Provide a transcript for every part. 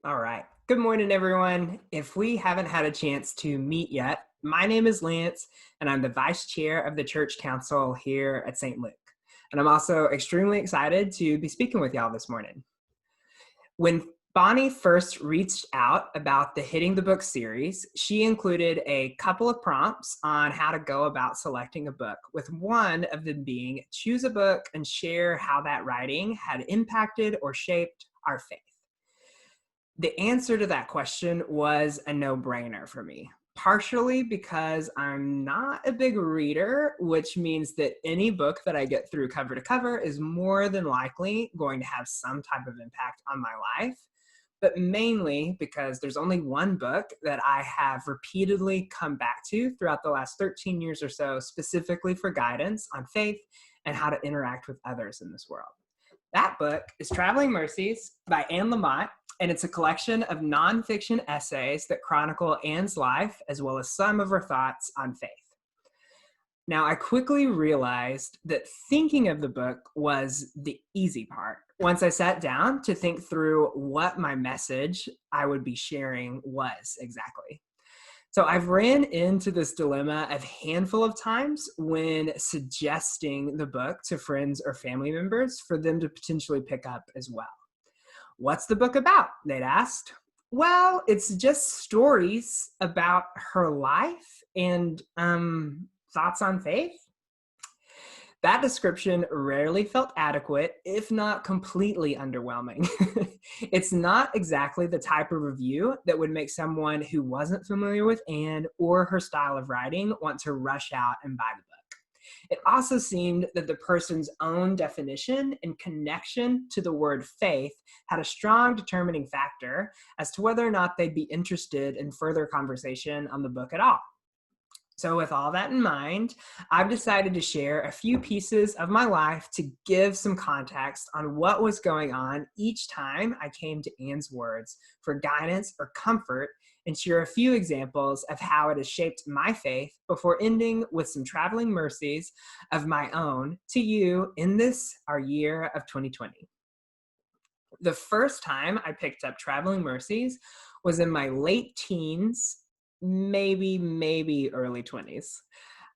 All right. Good morning, everyone. If we haven't had a chance to meet yet, my name is Lance, and I'm the vice chair of the church council here at St. Luke. And I'm also extremely excited to be speaking with y'all this morning. When Bonnie first reached out about the Hitting the Book series, she included a couple of prompts on how to go about selecting a book, with one of them being choose a book and share how that writing had impacted or shaped our faith. The answer to that question was a no-brainer for me, partially because I'm not a big reader, which means that any book that I get through cover to cover is more than likely going to have some type of impact on my life, but mainly because there's only one book that I have repeatedly come back to throughout the last 13 years or so, specifically for guidance on faith and how to interact with others in this world. That book is Traveling Mercies by Anne Lamott, and it's a collection of nonfiction essays that chronicle Anne's life as well as some of her thoughts on faith. Now, I quickly realized that thinking of the book was the easy part once I sat down to think through what my message I would be sharing was exactly. So I've ran into this dilemma a handful of times when suggesting the book to friends or family members for them to potentially pick up as well. What's the book about? They'd asked. Well, it's just stories about her life and thoughts on faith. That description rarely felt adequate, if not completely underwhelming. It's not exactly the type of review that would make someone who wasn't familiar with Anne or her style of writing want to rush out and buy the book. It also seemed that the person's own definition and connection to the word faith had a strong determining factor as to whether or not they'd be interested in further conversation on the book at all. So with all that in mind, I've decided to share a few pieces of my life to give some context on what was going on each time I came to Anne's words for guidance or comfort, and share a few examples of how it has shaped my faith before ending with some traveling mercies of my own to you in this, our year of 2020. The first time I picked up Traveling Mercies was in my late teens, maybe early 20s.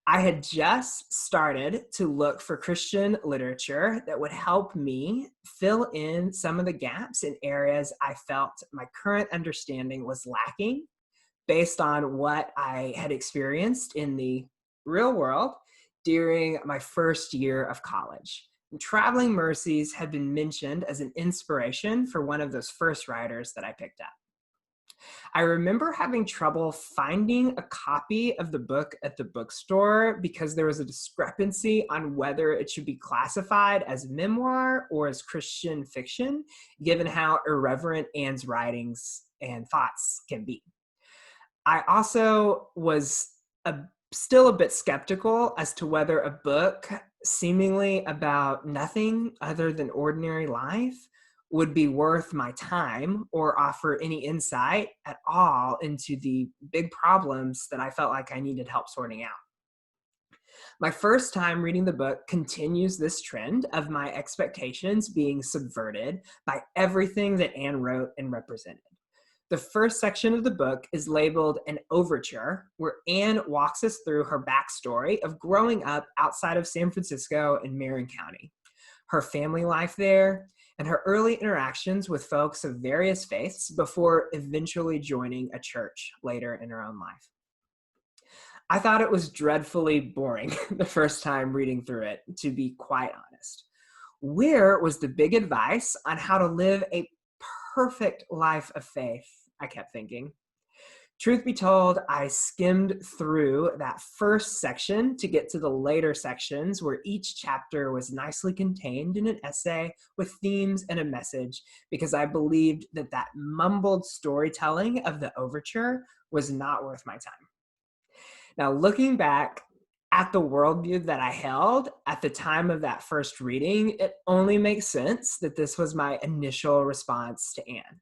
I had just started to look for Christian literature that would help me fill in some of the gaps in areas I felt my current understanding was lacking based on what I had experienced in the real world during my first year of college. Traveling Mercies had been mentioned as an inspiration for one of those first writers that I picked up. I remember having trouble finding a copy of the book at the bookstore because there was a discrepancy on whether it should be classified as memoir or as Christian fiction, given how irreverent Anne's writings and thoughts can be. I also was still a bit skeptical as to whether a book seemingly about nothing other than ordinary life would be worth my time or offer any insight at all into the big problems that I felt like I needed help sorting out. My first time reading the book continues this trend of my expectations being subverted by everything that Anne wrote and represented. The first section of the book is labeled an overture, where Anne walks us through her backstory of growing up outside of San Francisco in Marin County, her family life there, and her early interactions with folks of various faiths before eventually joining a church later in her own life. I thought it was dreadfully boring the first time reading through it, to be quite honest. Where was the big advice on how to live a perfect life of faith? I kept thinking. Truth be told, I skimmed through that first section to get to the later sections where each chapter was nicely contained in an essay with themes and a message, because I believed that that mumbled storytelling of the overture was not worth my time. Now, looking back at the worldview that I held at the time of that first reading, it only makes sense that this was my initial response to Anne.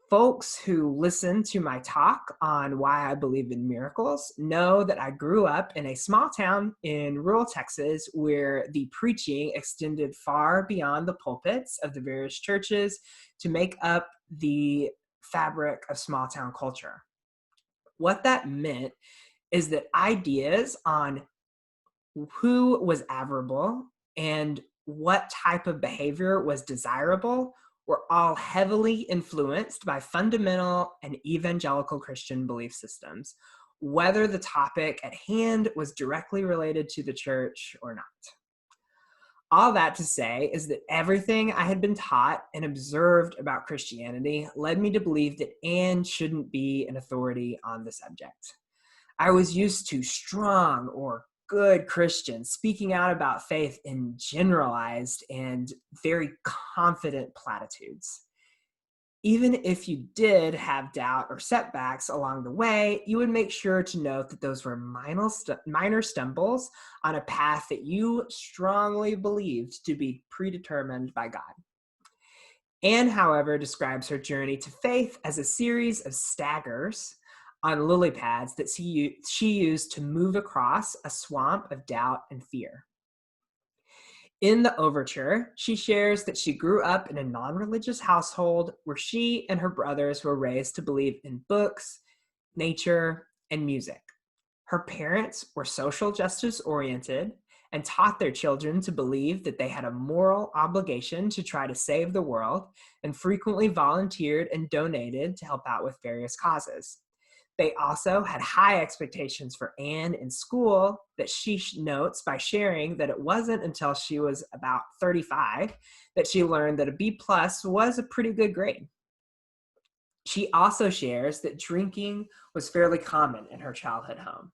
Folks who listen to my talk on why I believe in miracles know that I grew up in a small town in rural Texas where the preaching extended far beyond the pulpits of the various churches to make up the fabric of small town culture. What that meant is that ideas on who was admirable and what type of behavior was desirable were all heavily influenced by fundamental and evangelical Christian belief systems, whether the topic at hand was directly related to the church or not. All that to say is that everything I had been taught and observed about Christianity led me to believe that Anne shouldn't be an authority on the subject. I was used to strong or good Christians speaking out about faith in generalized and very confident platitudes. Even if you did have doubt or setbacks along the way, you would make sure to note that those were minor stumbles on a path that you strongly believed to be predetermined by God. Anne, however, describes her journey to faith as a series of staggers on lily pads that she used to move across a swamp of doubt and fear. In the overture, she shares that she grew up in a non-religious household where she and her brothers were raised to believe in books, nature, and music. Her parents were social justice oriented and taught their children to believe that they had a moral obligation to try to save the world, and frequently volunteered and donated to help out with various causes. They also had high expectations for Anne in school that she notes by sharing that it wasn't until she was about 35 that she learned that a B+ was a pretty good grade. She also shares that drinking was fairly common in her childhood home,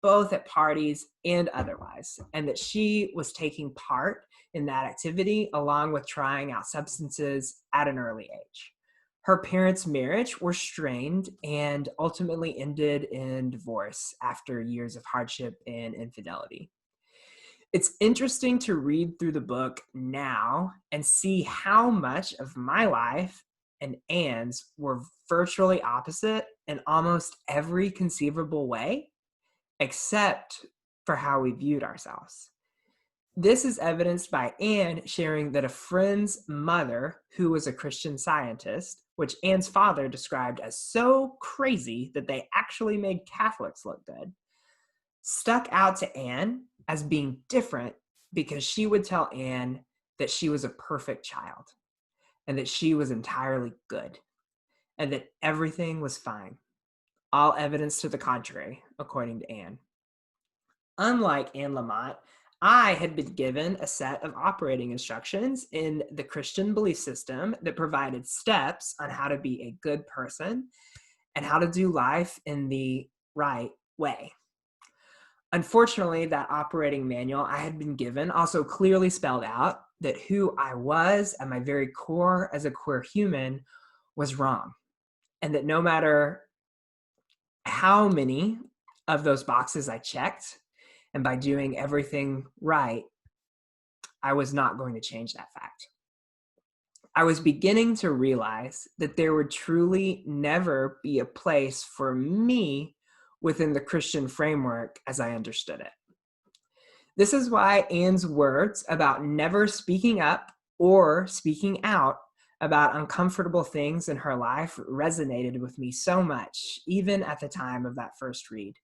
both at parties and otherwise, and that she was taking part in that activity along with trying out substances at an early age. Her parents' marriage were strained and ultimately ended in divorce after years of hardship and infidelity. It's interesting to read through the book now and see how much of my life and Anne's were virtually opposite in almost every conceivable way, except for how we viewed ourselves. This is evidenced by Anne sharing that a friend's mother, who was a Christian Scientist, which Anne's father described as so crazy that they actually made Catholics look good, stuck out to Anne as being different because she would tell Anne that she was a perfect child and that she was entirely good and that everything was fine. All evidence to the contrary, according to Anne. Unlike Anne Lamott, I had been given a set of operating instructions in the Christian belief system that provided steps on how to be a good person and how to do life in the right way. Unfortunately, that operating manual I had been given also clearly spelled out that who I was at my very core as a queer human was wrong, and that no matter how many of those boxes I checked, and by doing everything right, I was not going to change that fact. I was beginning to realize that there would truly never be a place for me within the Christian framework as I understood it. This is why Anne's words about never speaking up or speaking out about uncomfortable things in her life resonated with me so much, even at the time of that first read.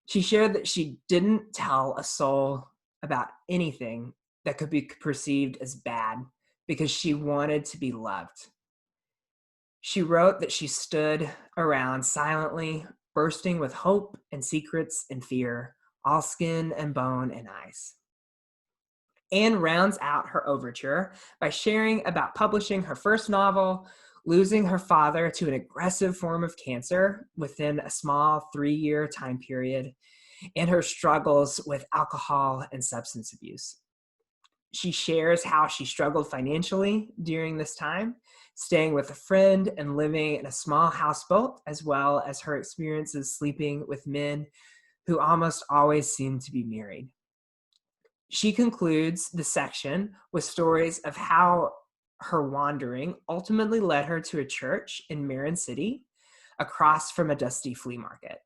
She shared that she didn't tell a soul about anything that could be perceived as bad because she wanted to be loved. She wrote that she stood around silently, bursting with hope and secrets and fear, all skin and bone and eyes. Anne rounds out her overture by sharing about publishing her first novel, losing her father to an aggressive form of cancer within a small 3-year time period, and her struggles with alcohol and substance abuse. She shares how she struggled financially during this time, staying with a friend and living in a small houseboat, as well as her experiences sleeping with men who almost always seemed to be married. She concludes the section with stories of how her wandering ultimately led her to a church in Marin City, across from a dusty flea market.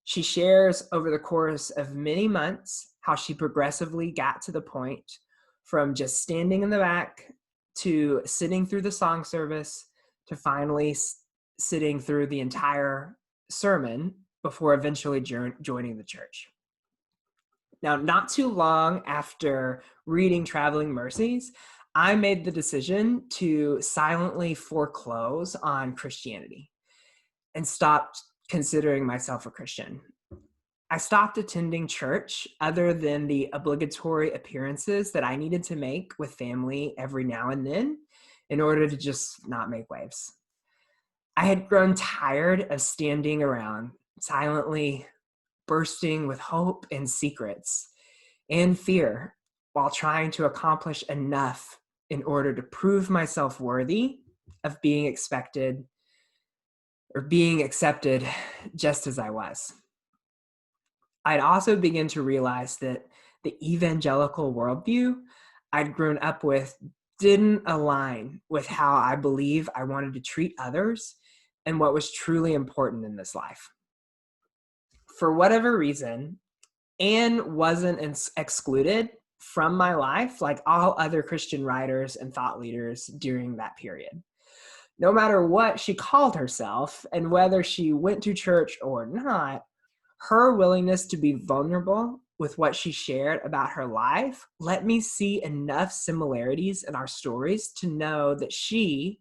She shares over the course of many months how she progressively got to the point from just standing in the back to sitting through the song service to finally sitting through the entire sermon before eventually joining the church. Now, not too long after reading Traveling Mercies, I made the decision to silently foreclose on Christianity and stopped considering myself a Christian. I stopped attending church other than the obligatory appearances that I needed to make with family every now and then in order to just not make waves. I had grown tired of standing around silently bursting with hope and secrets and fear while trying to accomplish enough in order to prove myself worthy of being expected or being accepted just as I was. I'd also begin to realize that the evangelical worldview I'd grown up with didn't align with how I believe I wanted to treat others and what was truly important in this life. For whatever reason, Anne wasn't excluded from my life like all other Christian writers and thought leaders during that period. No matter what she called herself and whether she went to church or not, her willingness to be vulnerable with what she shared about her life let me see enough similarities in our stories to know that she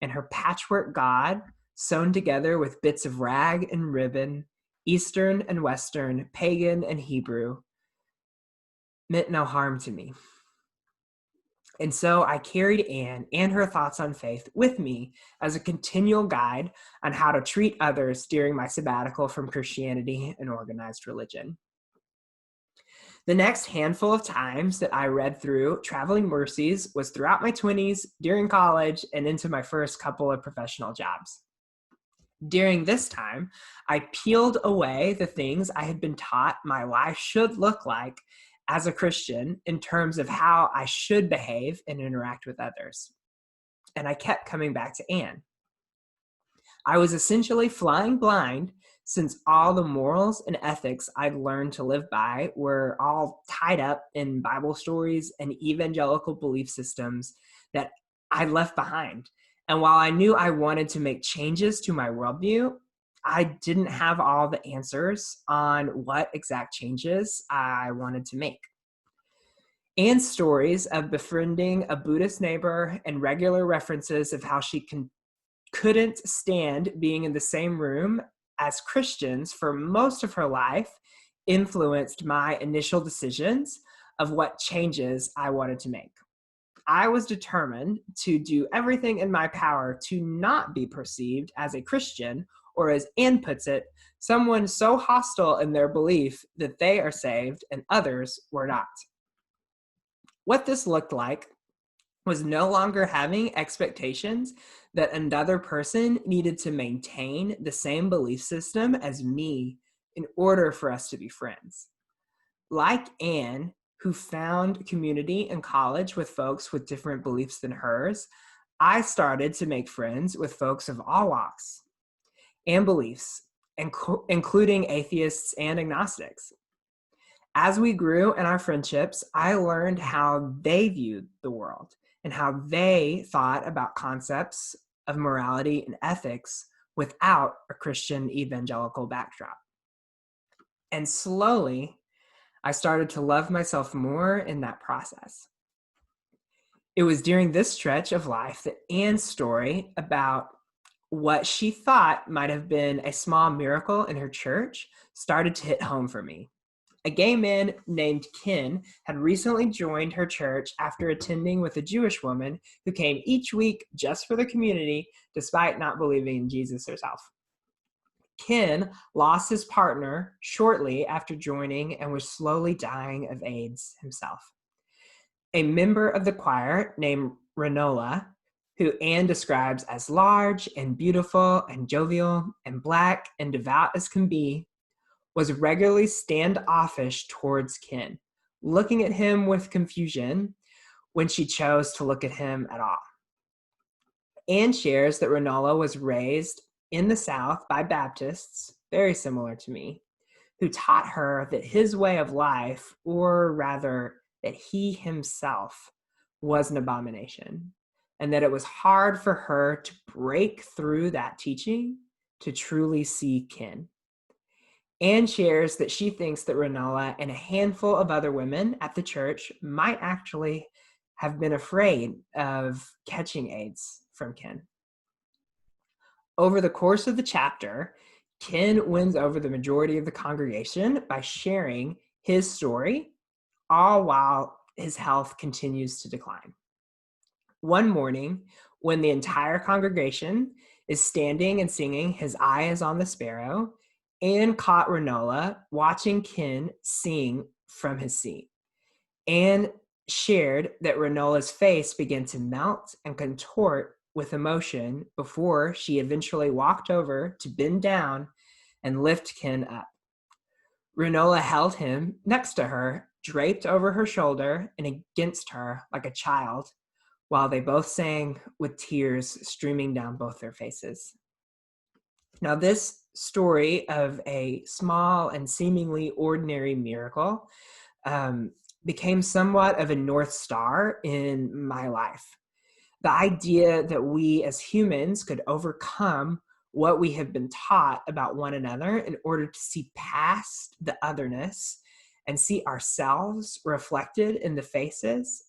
and her patchwork God, sewn together with bits of rag and ribbon, Eastern and Western, pagan and Hebrew, meant no harm to me. And so I carried Anne and her thoughts on faith with me as a continual guide on how to treat others during my sabbatical from Christianity and organized religion. The next handful of times that I read through Traveling Mercies was throughout my 20s, during college, and into my first couple of professional jobs. During this time, I peeled away the things I had been taught my life should look like as a Christian in terms of how I should behave and interact with others. And I kept coming back to Anne. I was essentially flying blind since all the morals and ethics I'd learned to live by were all tied up in Bible stories and evangelical belief systems that I'd left behind. And while I knew I wanted to make changes to my worldview, I didn't have all the answers on what exact changes I wanted to make. Anne's stories of befriending a Buddhist neighbor and regular references of how she couldn't stand being in the same room as Christians for most of her life influenced my initial decisions of what changes I wanted to make. I was determined to do everything in my power to not be perceived as a Christian, or as Anne puts it, someone so hostile in their belief that they are saved and others were not. What this looked like was no longer having expectations that another person needed to maintain the same belief system as me in order for us to be friends. Like Anne, who found community in college with folks with different beliefs than hers, I started to make friends with folks of all walks and beliefs, including atheists and agnostics. As we grew in our friendships, I learned how they viewed the world and how they thought about concepts of morality and ethics without a Christian evangelical backdrop. And slowly, I started to love myself more in that process. It was during this stretch of life that Anne's story about what she thought might have been a small miracle in her church started to hit home for me. A gay man named Ken had recently joined her church after attending with a Jewish woman who came each week just for the community, despite not believing in Jesus herself. Ken lost his partner shortly after joining and was slowly dying of AIDS himself. A member of the choir named Renola, who Anne describes as large and beautiful and jovial and black and devout as can be, was regularly standoffish towards Ken, looking at him with confusion when she chose to look at him at all. Anne shares that Renola was raised in the South by Baptists, very similar to me, who taught her that his way of life, or rather that he himself, was an abomination, and that it was hard for her to break through that teaching to truly see kin. Anne shares that she thinks that Renola and a handful of other women at the church might actually have been afraid of catching AIDS from kin. Over the course of the chapter, Ken wins over the majority of the congregation by sharing his story, all while his health continues to decline. One morning, when the entire congregation is standing and singing "His Eye is on the Sparrow," Anne caught Renola watching Ken sing from his seat. Anne shared that Renola's face began to melt and contort with emotion before she eventually walked over to bend down and lift Ken up. Renola held him next to her, draped over her shoulder and against her like a child, while they both sang with tears streaming down both their faces. Now, this story of a small and seemingly ordinary miracle became somewhat of a North Star in my life. The idea that we as humans could overcome what we have been taught about one another in order to see past the otherness and see ourselves reflected in the faces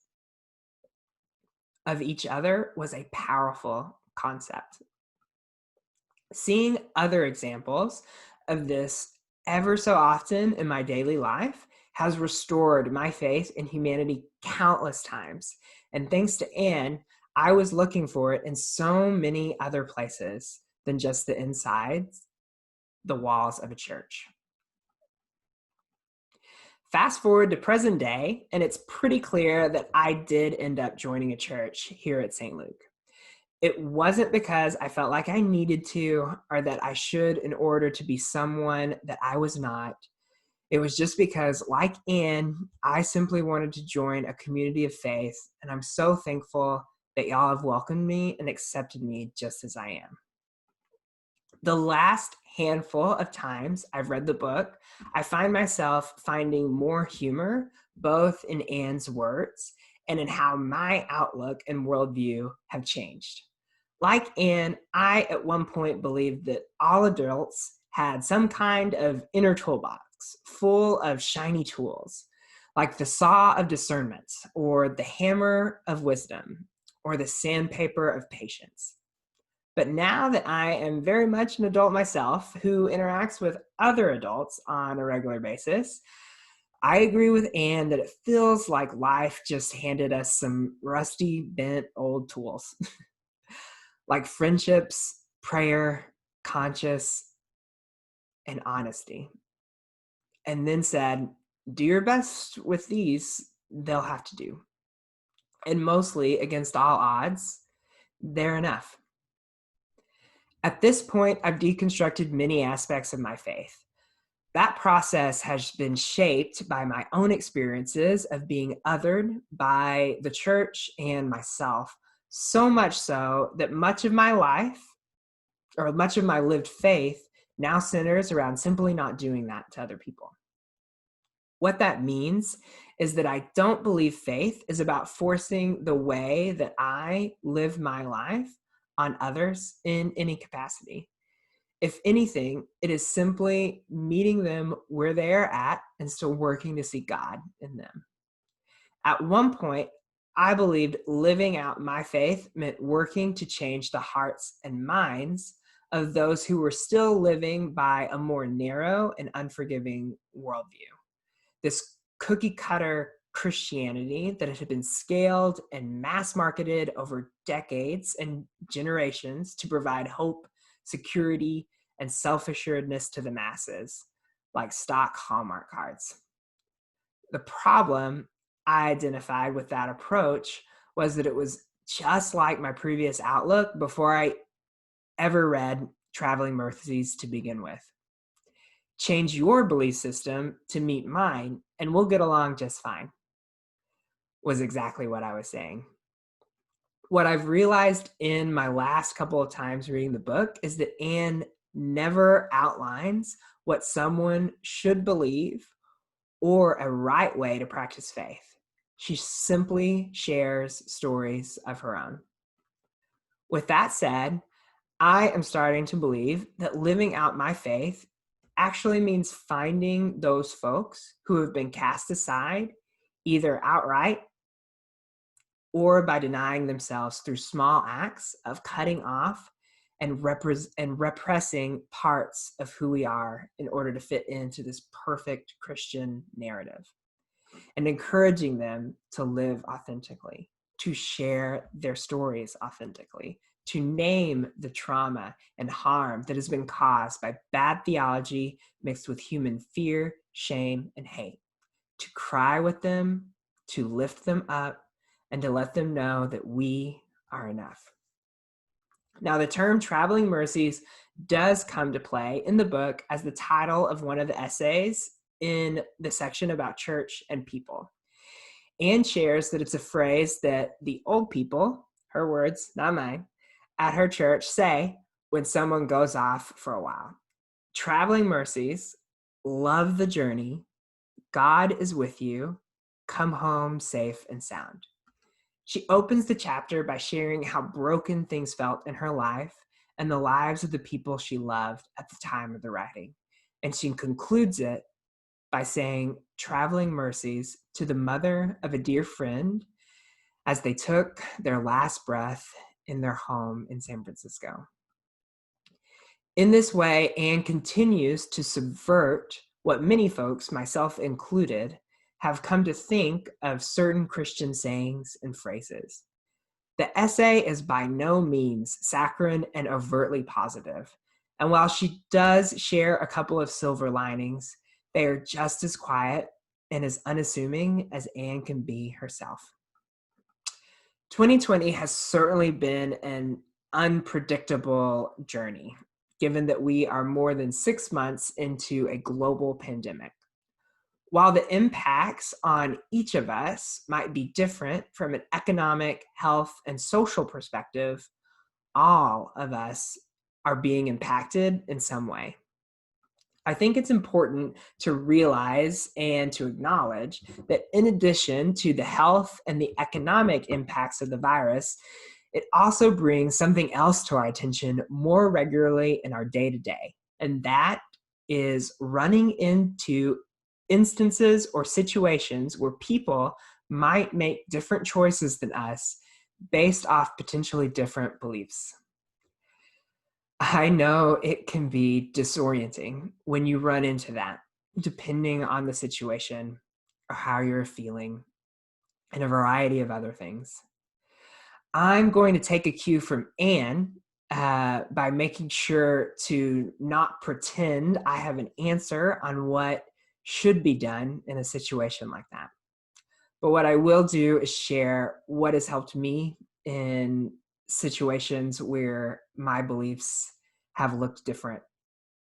of each other was a powerful concept. Seeing other examples of this ever so often in my daily life has restored my faith in humanity countless times. And thanks to Anne, I was looking for it in so many other places than just the insides, the walls of a church. Fast forward to present day, and it's pretty clear that I did end up joining a church here at St. Luke. It wasn't because I felt like I needed to or that I should in order to be someone that I was not. It was just because, like Anne, I simply wanted to join a community of faith, and I'm so thankful that y'all have welcomed me and accepted me just as I am. The last handful of times I've read the book, I find myself finding more humor both in Anne's words and in how my outlook and worldview have changed. Like Anne, I at one point believed that all adults had some kind of inner toolbox full of shiny tools, like the saw of discernment, or the hammer of wisdom, or the sandpaper of patience. But now that I am very much an adult myself who interacts with other adults on a regular basis, I agree with Anne that it feels like life just handed us some rusty, bent old tools. Like friendships, prayer, conscience, and honesty. And then said, do your best with these, they'll have to do. And mostly, against all odds, they're enough. At this point, I've deconstructed many aspects of my faith. That process has been shaped by my own experiences of being othered by the church and myself, so much so that much of my life, or much of my lived faith, now centers around simply not doing that to other people. What that means is that I don't believe faith is about forcing the way that I live my life on others in any capacity. If anything, it is simply meeting them where they are at and still working to see God in them. At one point, I believed living out my faith meant working to change the hearts and minds of those who were still living by a more narrow and unforgiving worldview. This cookie cutter Christianity that had been scaled and mass marketed over decades and generations to provide hope, security, and self-assuredness to the masses, like stock Hallmark cards. The problem I identified with that approach was that it was just like my previous outlook before I ever read Traveling Mercies to begin with. Change your belief system to meet mine, and we'll get along just fine, was exactly what I was saying. What I've realized in my last couple of times reading the book is that Anne never outlines what someone should believe or a right way to practice faith. She simply shares stories of her own. With that said, I am starting to believe that living out my faith actually means finding those folks who have been cast aside, either outright or by denying themselves through small acts of cutting off and repressing parts of who we are in order to fit into this perfect Christian narrative, and encouraging them to live authentically, to share their stories authentically, to name the trauma and harm that has been caused by bad theology mixed with human fear, shame, and hate, to cry with them, to lift them up, and to let them know that we are enough. Now, the term Traveling Mercies does come to play in the book as the title of one of the essays in the section about church and people. Anne shares that it's a phrase that the old people, her words, not mine, at her church say when someone goes off for a while. Traveling Mercies, love the journey, God is with you, come home safe and sound. She opens the chapter by sharing how broken things felt in her life and the lives of the people she loved at the time of the writing. And she concludes it by saying, Traveling Mercies to the mother of a dear friend as they took their last breath in their home in San Francisco. In this way, Anne continues to subvert what many folks, myself included, have come to think of certain Christian sayings and phrases. The essay is by no means saccharine and overtly positive, and while she does share a couple of silver linings, they are just as quiet and as unassuming as Anne can be herself. 2020 has certainly been an unpredictable journey, given that we are more than 6 months into a global pandemic. While the impacts on each of us might be different from an economic, health, and social perspective, all of us are being impacted in some way. I think it's important to realize and to acknowledge that in addition to the health and the economic impacts of the virus, it also brings something else to our attention more regularly in our day-to-day, and that is running into instances or situations where people might make different choices than us based off potentially different beliefs. I know it can be disorienting when you run into that, depending on the situation or how you're feeling and a variety of other things. I'm going to take a cue from Anne by making sure to not pretend I have an answer on what should be done in a situation like that. But what I will do is share what has helped me in situations where my beliefs have looked different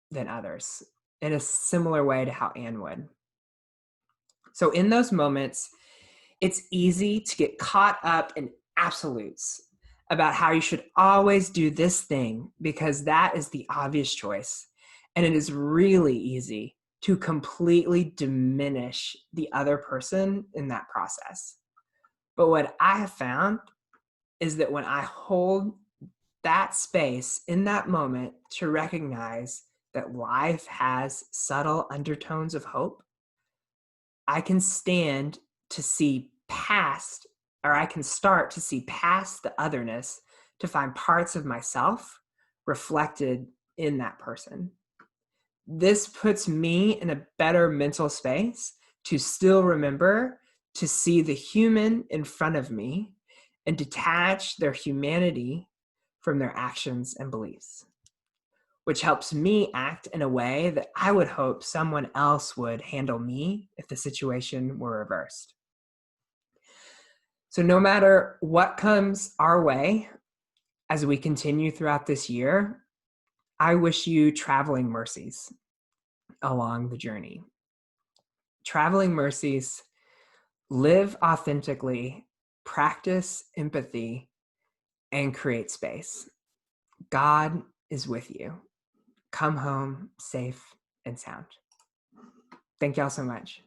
than others, in a similar way to how Anne would. So in those moments, it's easy to get caught up in absolutes about how you should always do this thing because that is the obvious choice. And it is really easy to completely diminish the other person in that process. But what I have found is that when I hold that space in that moment to recognize that life has subtle undertones of hope, I can stand to see past, or I can start to see past the otherness to find parts of myself reflected in that person. This puts me in a better mental space to still remember to see the human in front of me and detach their humanity from their actions and beliefs, which helps me act in a way that I would hope someone else would handle me if the situation were reversed. So no matter what comes our way as we continue throughout this year, I wish you traveling mercies along the journey. Traveling mercies, live authentically, practice empathy, and create space. God is with you. Come home safe and sound. Thank y'all so much.